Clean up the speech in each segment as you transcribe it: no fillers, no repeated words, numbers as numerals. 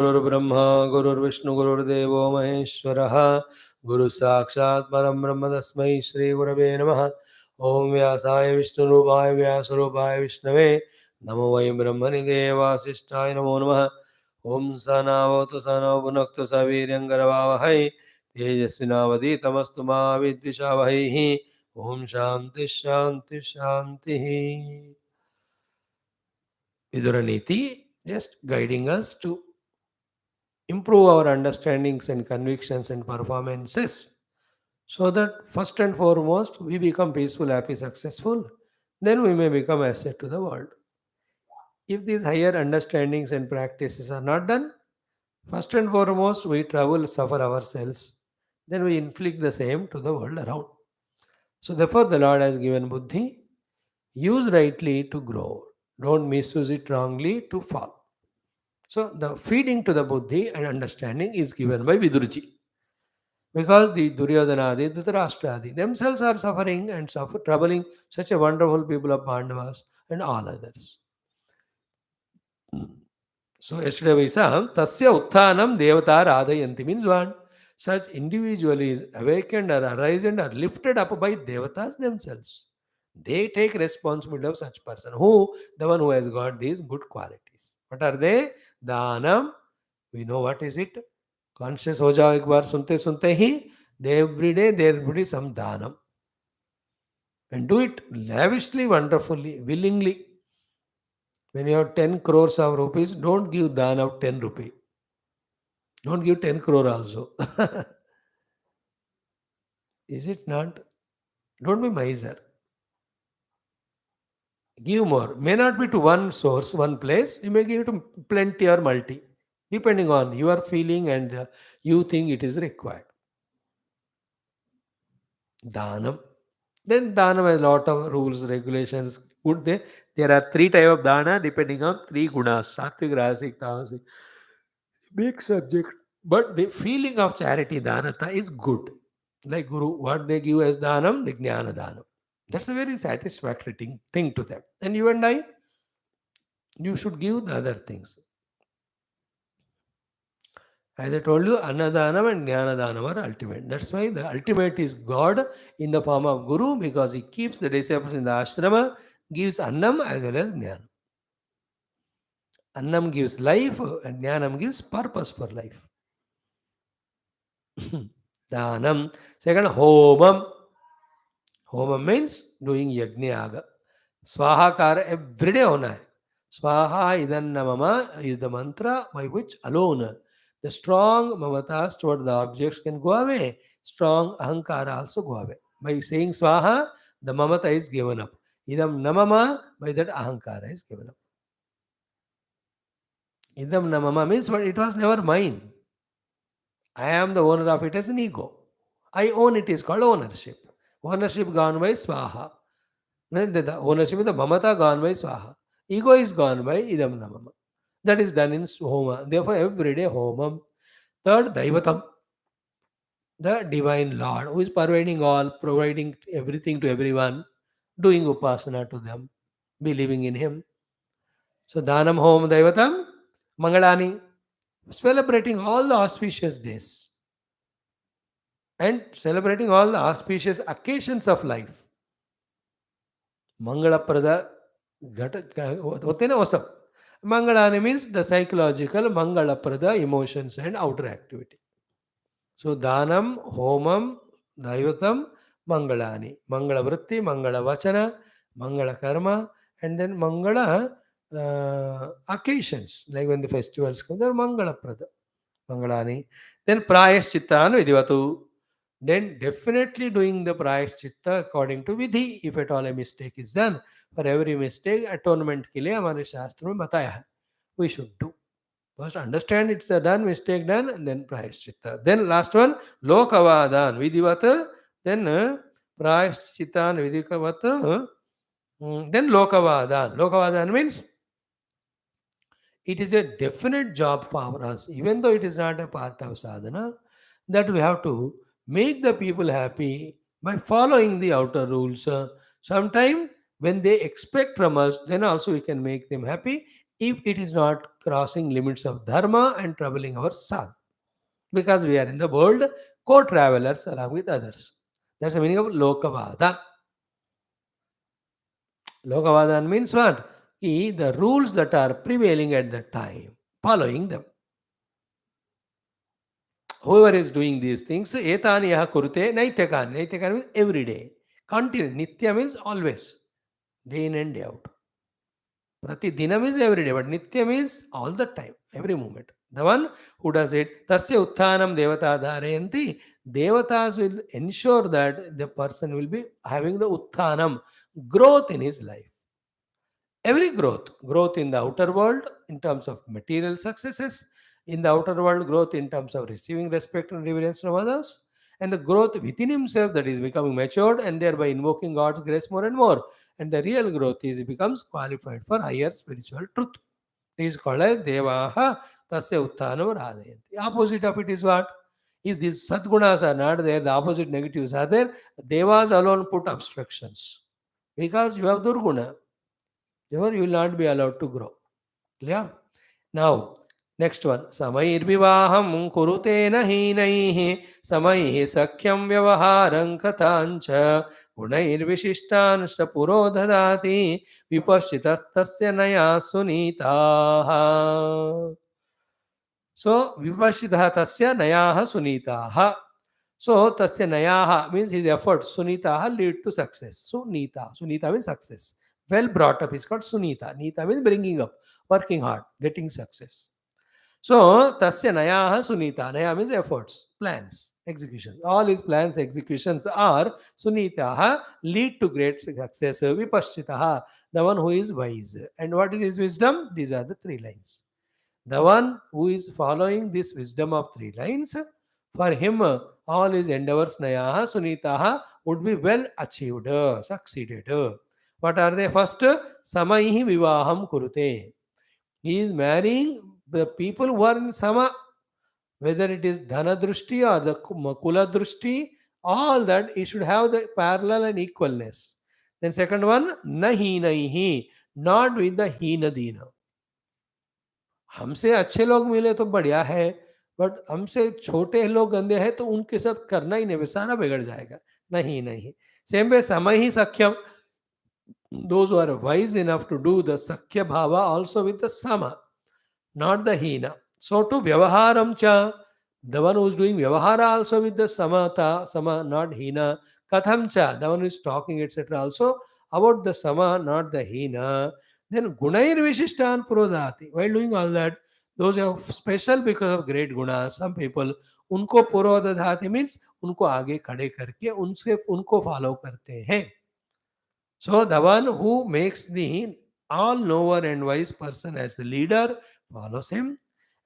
गुरुर्ब्रह्मा गुरुर्विष्णु गुरुर्देवो महेश्वरः गुरु साक्षात् परं ब्रह्म तस्मै श्री गुरवे नमः। ओम व्यासाय विष्णुरूपाय व्यासरूपाय विष्णवे नमो वै ब्रह्मनिधे वासिष्ठाय नमो नमः। ओम सहनावतु सहनौ भुनक्तु सह वीर्यङ्करवावहै तेजस्विनावधीतमस्तु मा विद्विषावहैः। ओम शांति शांति शांति। Vidura Neethi just guiding us to improve our understandings and convictions and performances so that first and foremost we become peaceful, happy, successful. Then we may become asset to the world. If these higher understandings and practices are not done, first and foremost we trouble, suffer ourselves. Then we inflict the same to the world around. So therefore the Lord has given buddhi. Use rightly to grow. Don't misuse it wrongly to fall. So the feeding to the buddhi and understanding is given by Vidurji. Because the Duryodhanadi, Dhritarashtradi themselves are suffering and troubling such a wonderful people of Pandavas and all others. So yesterday we saw Tasya Utthanam Devata Radhayanti means one. Such individual is awakened or arisen or lifted up by Devatas themselves. They take responsibility of such person. Who? The one who has got these good qualities. What are they? Dhanam. We know what is it. Conscious हो जाओ एक बार सुनते सुनते ही every day there will be some dhanam. And do it lavishly, wonderfully, willingly. When you have 10 crores of rupees, don't give dhan of 10 rupee. Don't give 10 crore also. Is it not? Don't be miser. Give more. May not be to one source, one place. You may give to plenty or multi, depending on your feeling and you think it is required. Dhanam. Then dhanam has a lot of rules, regulations. Good there. There are three types of dana depending on three gunas: sattvic, rajasic, tamasic. Big subject. But the feeling of charity, dhanata, is good. Like Guru, what they give as dhanam, the jnana dhanam. That's a very satisfactory thing to them. And you and I, you should give the other things. As I told you, Annadanam and Jnanadanam are ultimate. That's why the ultimate is God in the form of Guru, because he keeps the disciples in the ashrama, gives Annam as well as Jnanam. Annam gives life and Jnanam gives purpose for life. Dhanam. Second, Homam. Homam means doing Yajna. Swahakara every day hona hai. Swaha idannamama is the mantra by which alone the strong mamatas toward the objects can go away. Strong ahankara also go away. By saying swaha, the mamata is given up. Idam namama, by that ahankara is given up. Idam namama means but it was never mine. I am the owner of it as an ego. I own it is called ownership. Ownership gone by swaha. Then the ownership is the mamata gone by swaha. Ego is gone by idam namama. That is done in homa. Therefore, every day homam. Third, daivatam, the divine Lord, who is providing all, providing everything to everyone, doing upasana to them, believing in Him. So, dhanam hom daivatam, mangalani, celebrating all the auspicious days and celebrating all the auspicious occasions of life. Mangalaprada hote na wo sab. Mangalani means the psychological Mangalaprada emotions and outer activity. So Dhanam, Homam, Daivatam, Mangalani. Mangala Vritti, Mangala Vachana, Mangala Karma, and then Mangala occasions, like when the festivals come, they're Mangala Prada, Mangalani. Then Prayaschitta Vidivatu. Then definitely doing the Prayaschitta according to Vidhi, if at all a mistake is done. For every mistake, atonement ke liye hamare shastra mein bataya hai. We should do. First understand it's a done, mistake done, and then Prayaschitta. Then last one, Lokavadan, Vidivata, then Prayaschitta, Vidivata, then Lokavadan. Lokavadan means it is a definite job for us, even though it is not a part of sadhana, that we have to make the people happy by following the outer rules. Sometime when they expect from us, then also we can make them happy. if it is not crossing limits of dharma and troubling our sadhana. Because we are in the world co-travelers along with others. That's the meaning of Lokavada. Lokavadan means what? The rules that are prevailing at the time, following them. Whoever is doing these things, etani yaha kurute naityakani. Naityakani means every day. Continue. Nitya means always. Day in and day out. Pratidinam is every day, but Nitya means all the time, every moment. The one who does it, Tasya Utthanam Devata Dharayanti, Devatas will ensure that the person will be having the Utthanam, growth in his life. Every growth in the outer world in terms of material successes, in the outer world, growth in terms of receiving respect and reverence from others, and the growth within himself, that is becoming matured and thereby invoking God's grace more and more. And the real growth is he becomes qualified for higher spiritual truth. It is called as Devaha Tasya Utthanam Radhayanti. Opposite of it is what? If these Sadgunas are not there, the opposite negatives are there, Devas alone put obstructions. Because you have Durguna, therefore you will not be allowed to grow. Clear? Now, next one. Samairvivaham kurutena hinaihi samaihi sakyam vyavaharam kathancha gunairvishishtan sapuro dadati vipashitastasya naya sunitaha. So, vipashitah tasya nayaha sunitaha. So, tasya nayaha means his efforts. Sunitaha lead to success. Sunita. Sunita means success. Well brought up is called Sunita. Nita means bringing up, working hard, getting success. So, tasya nayaha sunita. Naya means efforts, plans, execution. All his plans, executions are sunitaha, lead to great success. Vipaschitaha, the one who is wise. And what is his wisdom? These are the three lines. The one who is following this wisdom of three lines, for him, all his endeavors, nayaha sunitaha, would be well achieved, succeeded. What are they? First, samaihi vivaham kurute. He is marrying the people who are in sama, whether it is dhana drushti or the kula drushti, all that he should have the parallel and equalness. Then second one, nahi nahi, not with the hina dina. हमसे अच्छे लोग मिले तो बढ़िया है, but हमसे छोटे लोग गंदे हैं तो उनके साथ करना ही नहीं, सारा बिगड़ जाएगा. नहीं नहीं. सेम वे समय ही सख्यम. Those who are wise enough to do the Sakya Bhava also with the Sama, not the Hina. So to Vyavaharam cha, the one who is doing Vyavahara also with the Samata, Sama, not Hina. Katham cha, the one who is talking, etc. also about the Sama, not the Hina. Then Gunair Vishishtan Purodhati. While doing all that, those who are special because of great gunas, some people, उनको पुरोदधाति means उनको आगे खड़े करके उनसे उनको follow करते हैं. So the one who makes the all knower and wise person as the leader follows him,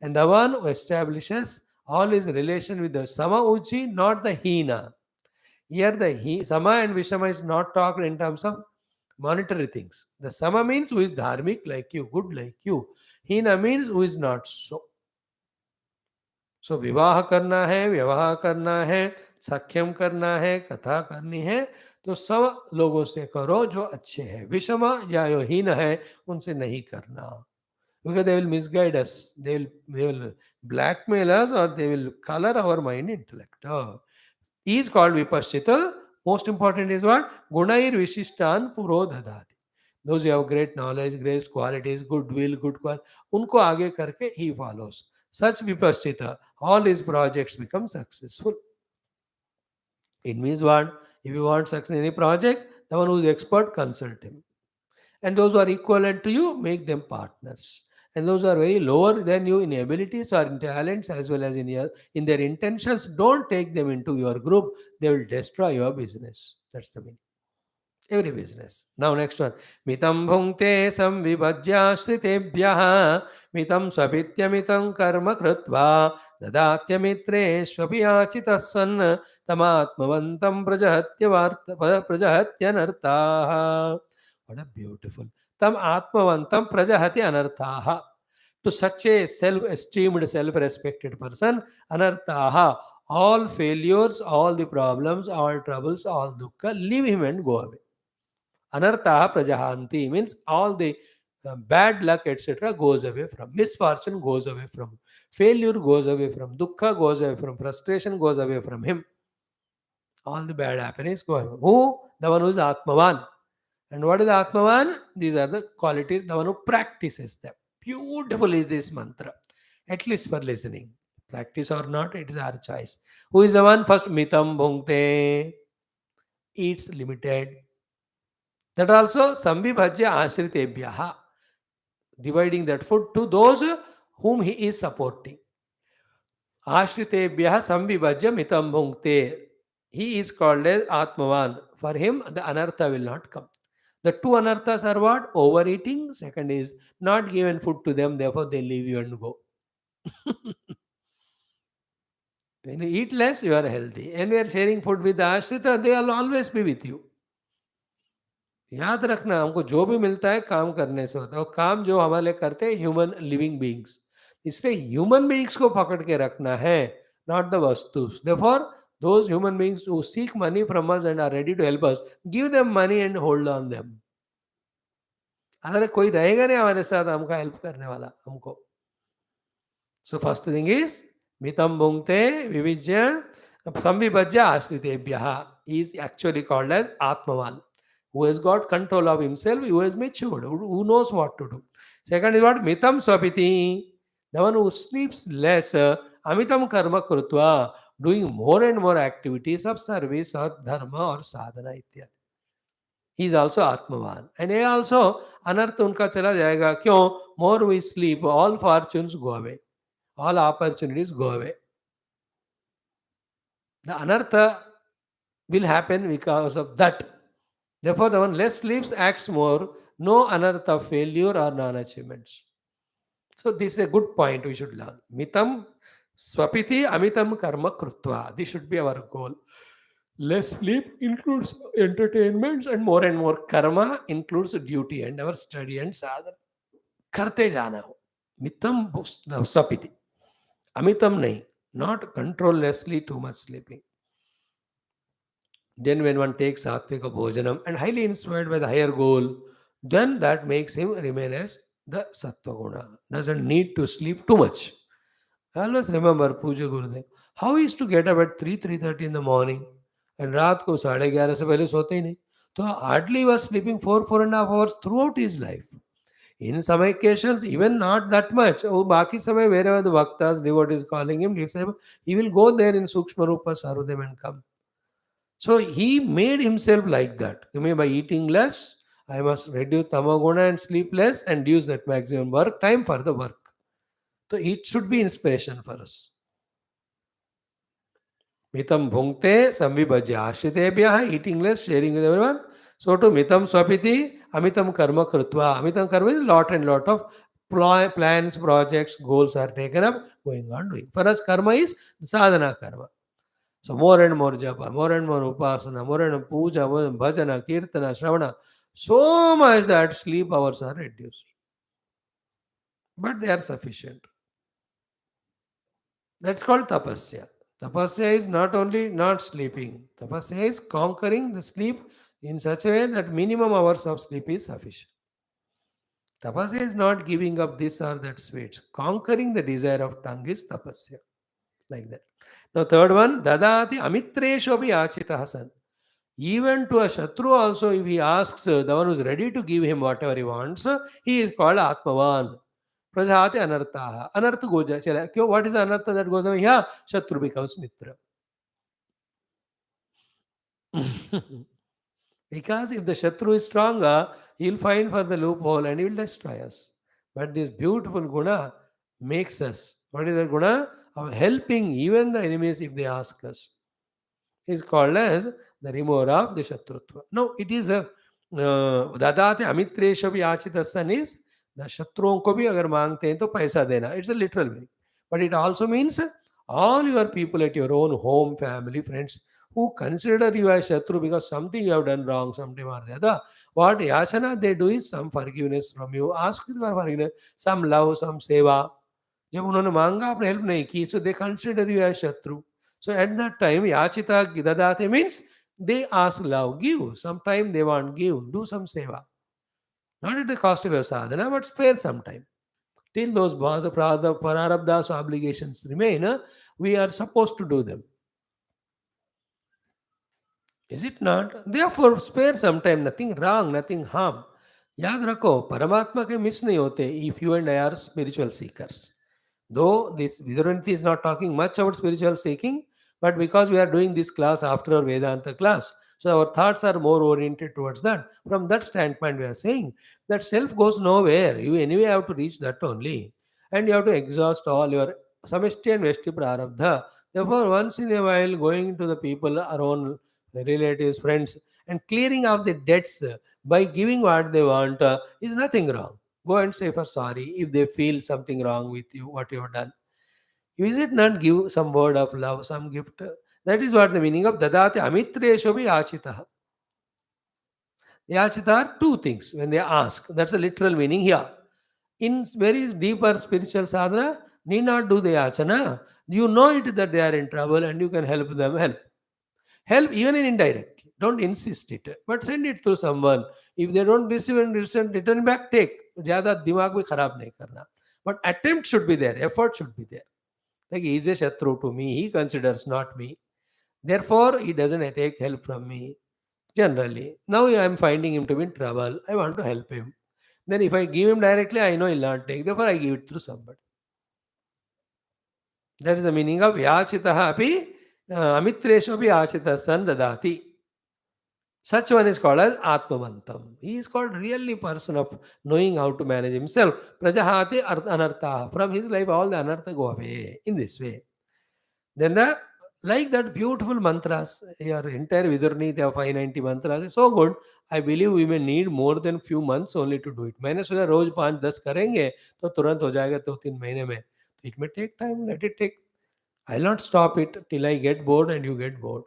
and the one who establishes all his relation with the Sama Uchi, not the Hina. Here the Sama and Vishama is not talked in terms of monetary things. The Sama means who is dharmic like you, good like you. Hina means who is not so. So विवाह करना है, व्यवहार करना है, सख्यम करना है, कथा करनी है, तो सब लोगों से करो जो अच्छे हैं. विषम या जो हीन है उनसे नहीं करना. Because they will misguide us, they will blackmail us, or they will color our mind intellect. He is called vipaschita. Most important is what? Gunair vishishtan purodhadati. Those who have great knowledge, great qualities, goodwill, good quality, unko aage karke he follows. Such vipaschita, all his projects become successful. It means what? If you want success in any project, the one who is expert, consult him. And those who are equivalent to you, make them partners. And those who are very lower than you in abilities or in talents as well as in their intentions, don't take them into your group. They will destroy your business. That's the meaning. Every business. Now next one. Mitam bhungte samvibhajya sritebhyaha mitam svapityamitam karma krutva dadatya shvapi achitasan tamatmavantam prajahatyanartaha. What a beautiful. Tam atmavantam prajahati anarthaha. To such a self-esteemed, self-respected person, anarthaha, all failures, all the problems, all troubles, all dukkha, leave him and go away. Anartha prajahanti means all the bad luck, etc., goes away from. Misfortune goes away from. Failure goes away from. Dukkha goes away from. Frustration goes away from him. All the bad happenings go away. Who? The one who is Atmavan. And what is Atmavan? These are the qualities, the one who practices them. Beautiful is this mantra, at least for listening. Practice or not, it is our choice. Who is the one? First, Mitam Bhunkte, eats limited. That also, Samvibhajya Ashritebhyaha, dividing that food to those whom he is supporting. Ashritebhyaha Samvibhajya Mitam Bhunkte. He is called as Atmavan. For him, the anartha will not come. The two anarthas are what? Overeating. Second is not given food to them, therefore they leave you and go. When you eat less, you are healthy. And we are sharing food with the Ashrita, they will always be with you. याद रखना, हमको जो भी मिलता है काम करने से होता है, और काम जो हमारे करते हैं ह्यूमन लिविंग बीइंग्स, इसलिए ह्यूमन बीइंग्स को पकड़ के रखना है, नॉट द वस्तुस. Therefore those human beings who seek money from us and are ready to help us, give them money and hold on them. अरे कोई रहेगा नहीं हमारे साथ हमका हेल्प करने वाला हमको. So first thing is mitam bhunkte vivijya samvibhajya ashritebhyaha is actually called as Atmavan, who has got control of himself, who has matured, who knows what to do. Second is what? Mitam swapiti, the one who sleeps less, amitam karma krutva, doing more and more activities of service or dharma or sadhana ityadi. He is also Atmavan. And he also anarth unka chala jayega. Kyun? More we sleep, all fortunes go away. All opportunities go away. The anartha will happen because of that. Therefore, the one less sleeps acts more, no anartha failure or non-achievements. So this is a good point we should learn. Mitam swapiti amitam karma krutva. This should be our goal. Less sleep includes entertainments and more karma includes duty and our study and sadhana. Karte jana ho. Mitam swapiti. Amitam nahi. Not controllessly too much sleeping. Then when one takes Sattvika Bhojanam and highly inspired by the higher goal, then that makes him remain as the Sattva Guna. Doesn't need to sleep too much. I always remember Puja Gurudev. How he used to get up at 3:30 in the morning and रात को 11:30 से पहले सोते ही नहीं. So hardly he was sleeping 4.5 hours throughout his life. In some occasions, even not that much. Oh, baki samay, wherever the Bhaktas, devotees calling him, he will go there in Sukshma Rupa Sarvadem and come. So he made himself like that. By eating less, I must reduce tamaguna and sleep less and use that maximum work time for the work. So it should be inspiration for us. Mitam bhunkte samvibhajya ashritebhyaha, eating less, sharing with everyone. So to mitam swapiti, amitam karma krutva. Amitam karma is lot and lot of plans, projects, goals are taken up, going on doing. For us, karma is sadhana karma. So more and more japa, more and more upasana, more and more puja, more and bhajana, kirtana, shravana. So much that sleep hours are reduced. But they are sufficient. That's called tapasya. Tapasya is not only not sleeping. Tapasya is conquering the sleep in such a way that minimum hours of sleep is sufficient. Tapasya is not giving up this or that sweets. Conquering the desire of tongue is tapasya. Like that. Now third one, dadati amitreshopi achita san. Even to a Shatru also, if he asks, the one who is ready to give him whatever he wants, he is called Atmavan. Prajahati anartha. Anartha goja. What is the anartha that goes away? Yeah, Shatru becomes Mitra. Because if the Shatru is stronger, he'll find for the loophole and he will destroy us. But this beautiful guna makes us, what is the guna? Of helping even the enemies if they ask us. Is called as the remover of the Shatrutva. No, it is a Dadate Amitreshavi Achitasan is the Shatruon ko bhi agar mangte hain to paisa dena. It's a literal meaning. But it also means all your people at your own home, family, friends who consider you as Shatru because something you have done wrong sometime or the other. What yasana they do is some forgiveness from you. Ask for forgiveness, some love, some seva. जब उन्होंने मांगा आपने help नहीं की, so they consider you as Shatru. So at that time, yachita dadate means they ask love, give. Sometime they want give, do some seva. Not at the cost of your sadhana, but spare some time. Till those prarabdhas obligations remain, we are supposed to do them. Is it not? Therefore, spare some time, nothing wrong, nothing harm. याद रखो परमात्मा के miss नहीं होते if you and I are spiritual seekers. Though this Vidura Neethi is not talking much about spiritual seeking, but because we are doing this class after our Vedanta class, so our thoughts are more oriented towards that. From that standpoint, we are saying that self goes nowhere. You anyway have to reach that only. And you have to exhaust all your samishti and vesti prarabdha. Therefore, once in a while, going to the people, our own relatives, friends, and clearing out the debts by giving what they want is nothing wrong. Go and say for sorry if they feel something wrong with you, what you have done. Is it not give some word of love, some gift? That is what the meaning of dadate amitreshobi achitaha. Yachita are two things when they ask. That's the literal meaning here. In very deeper spiritual sadhana, need not do the yachana. You know it that they are in trouble and you can help them. Help even in indirectly. Don't insist it, but send it through someone. If they don't receive and return back, take. ज़्यादा दिमाग भी खराब नहीं करना. But attempt should be there. Effort should be there. Like he is a shatru to me. He considers not me. Therefore, he doesn't take help from me. Generally, now I am finding him to be in trouble. I want to help him. Then if I give him directly, I know he'll not take. Therefore, I give it through somebody. That is the meaning of yachitaha api amitreshu api yachita san dadati. Such one is called as Atmavantam. He is called really person of knowing how to manage himself. Prajahati anartha. From his life, all the anartha go away in this way. Then the like that beautiful mantras, your entire Vidura of 590 mantras is so good. I believe we may need more than few months only to do it. मैंने सोचा रोज 5-10 करेंगे तो तुरंत हो जाएगा 2-3 महीने में. It may take time. Let it take. I'll not stop it till I get bored and you get bored.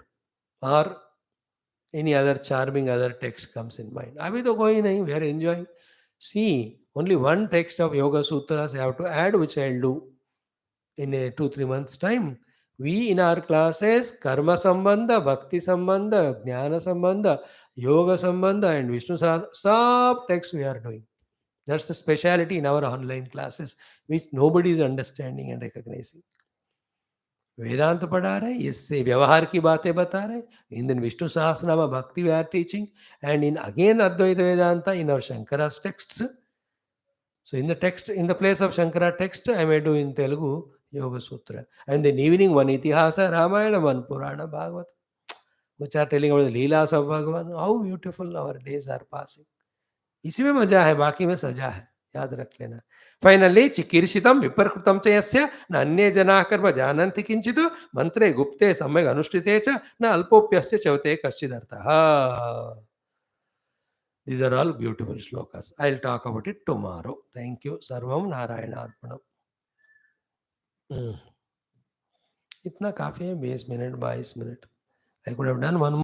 Or any other charming other text comes in mind. अभी तो कोई नहीं, we are enjoying. See, only one text of Yoga Sutras I have to add, which I'll do in a 2-3 months time. We in our classes, Karma Sambandha, Bhakti Sambandha, Jnana Sambandha, Yoga Sambandha, and Vishnu sub text we are doing. That's the speciality in our online classes, which nobody is understanding and recognizing. वेदांत पढ़ा रहे, इससे व्यवहार की बातें बता रहे. In then Vishnu Sahasranama Bhakti we are teaching, and in again Advaita Vedanta in our Shankara's texts. So in the text, in the place of Shankara text, I may do in Telugu Yoga Sutra. And in evening one Itihasa, Ramayana, one Purana, Bhagavata, which are telling about the Leelas of Bhagavan. How beautiful our days are passing. इसी में मजा है, बाकी में सजा है. याद रख लेना. फाइनली चिकीर्षितम विप्रकृतम च यस्य न अन्ये जनाः कर्म जानन्ति किंचित् मंत्रे गुप्ते सम्यक् अनुष्ठिते च न अल्पोप्यस्य चवते कश्चिदर्थः. These are all beautiful shlokas. I'll talk about it tomorrow. Thank you. Sarvam Narayana Arpanam. इतना काफी है 20 minute 22 minute. I could have done one